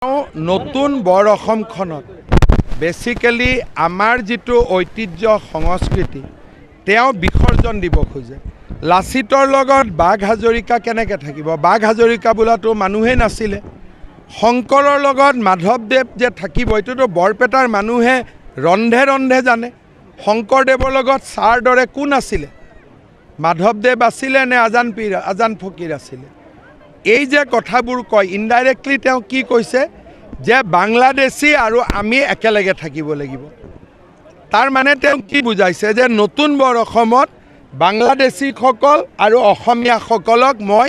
নতুন বৰ অসমখনত বেসিক্যালি আমাৰ যিটো ঐতিহ্য সংস্কৃতি বিসৰ্জন দিব খোজে। লাচিতৰ লগত বাঘ হাজৰিকা কেনেকৈ থাকিব? বাঘ হাজৰিকা বোলাটো মানুহেই নাছিলে। শংকৰৰ লগত মাধৱদেৱ যে থাকিব এইটোতো বৰপেটাৰ মানুহে ৰন্ধে ৰন্ধে জানে। শংকৰদেৱৰ লগত ছাৰ দৰে কোন আছিলে? মাধৱদেৱ আছিলে নে আজান ফকীৰ আছিলে? এই যে কথাবোৰ কয় ইনডাইৰেক্টলি কি কৈছে যে বাংলাদেশী আৰু আমি একেলগে থাকিব লাগিব। তাৰ মানে কি বুজাইছে যে নতুন বৰ অসমত বাংলাদেশীসকল আৰু অসমীয়াসকলক মই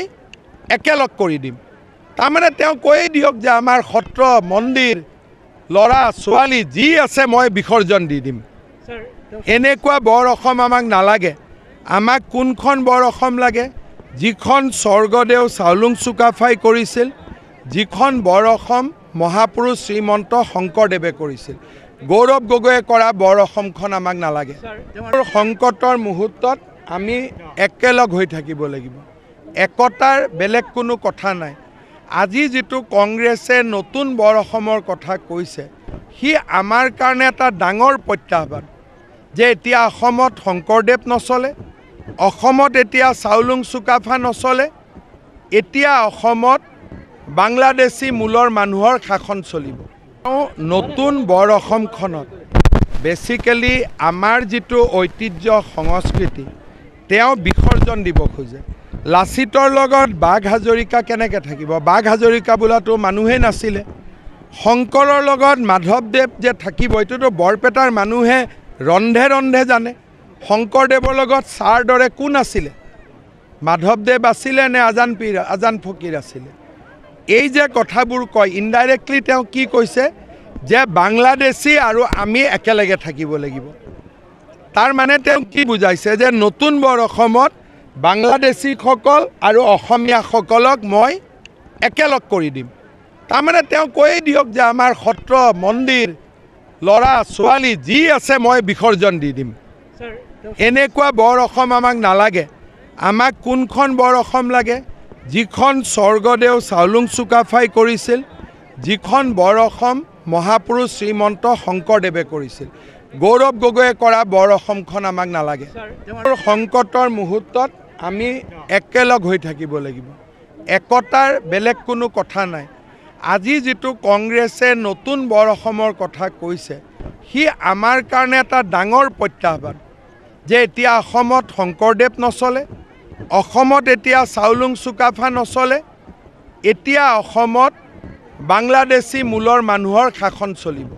একেলগ কৰি দিম। তাৰমানে কৈয়ে দিয়ক যে আমাৰ সত্ৰ মন্দিৰ ল'ৰা ছোৱালী যি আছে মই বিসৰ্জন দি দিম। এনেকুৱা বৰ অসম আমাক নালাগে। আমাক কোনখন বৰ অসম লাগে? যিখন স্বৰ্গদেউ চাওলুং চুকাফাই কৰিছিল, যিখন বৰ অসম মহাপুৰুষ শ্ৰীমন্ত শংকৰদেৱে কৰিছিল। গৌৰৱ গগৈয়ে কৰা বৰ অসমখন আমাক নালাগে। সংকটৰ মুহূৰ্তত আমি একেলগ হৈ থাকিব লাগিব। একতাৰ বেলেগ কোনো কথা নাই। আজি যিটো কংগ্ৰেছে নতুন বৰ অসমৰ কথা কৈছে সি আমাৰ কাৰণে এটা ডাঙৰ প্ৰত্যাহ্বান যে এতিয়া অসমত শংকৰদেৱ নচলে, অসমত এতিয়া চাওলুং চুকাফা নচলে, এতিয়া অসমত বাংলাদেশী মূলৰ মানুহৰ শাসন চলিব। নতুন বৰ অসমখনত বেসিক্যালি আমাৰ যিটো ঐতিহ্য সংস্কৃতি বিসৰ্জন দিব খোজে। লাচিতৰ লগত বাঘ হাজৰিকা কেনেকৈ থাকিব? বাঘ হাজৰিকা বোলাটো মানুহেই নাছিলে। শংকৰৰ লগত মাধৱদেৱ যে থাকিব এইটোতো বৰপেটাৰ মানুহে ৰন্ধে ৰন্ধে জানে। শংকৰদেৱৰ লগত ছাৰ দৰে কোন আছিলে? মাধৱদেৱ আছিলে নে আজান ফকীৰ আছিলে? এই যে কথাবোৰ কয় ইনডাইৰেক্টলি কি কৈছে যে বাংলাদেশী আৰু আমি একেলগে থাকিব লাগিব। তাৰ মানে কি বুজাইছে যে নতুন বৰ অসমত বাংলাদেশীসকল আৰু অসমীয়াসকলক মই একেলগ কৰি দিম। তাৰমানে কৈয়ে দিয়ক যে আমাৰ সত্ৰ মন্দিৰ ল'ৰা ছোৱালী যি আছে মই বিসৰ্জন দি দিম। এনেকুৱা বৰ অসম আমাক নালাগে। আমাক কোনখন বৰ অসম লাগে? যিখন স্বৰ্গদেউ চাওলুং চুকাফাই কৰিছিল, যিখন বৰ অসম মহাপুৰুষ শ্ৰীমন্ত শংকৰদেৱে কৰিছিল। গৌৰৱ গগৈয়ে কৰা বৰ অসমখন আমাক নালাগে। সংকটৰ মুহূৰ্তত আমি একেলগ হৈ থাকিব লাগিব। একতাৰ বেলেগ কোনো কথা নাই। আজি যিটো কংগ্ৰেছে নতুন বৰ অসমৰ কথা কৈছে সি আমাৰ কাৰণে এটা ডাঙৰ প্ৰত্যাহ্বান যে এতিয়া অসমত শংকৰদেৱ নচলে, অসমত এতিয়া চাওলুং চুকাফা নচলে, এতিয়া অসমত বাংলাদেশী মূলৰ মানুহৰ শাসন চলিব।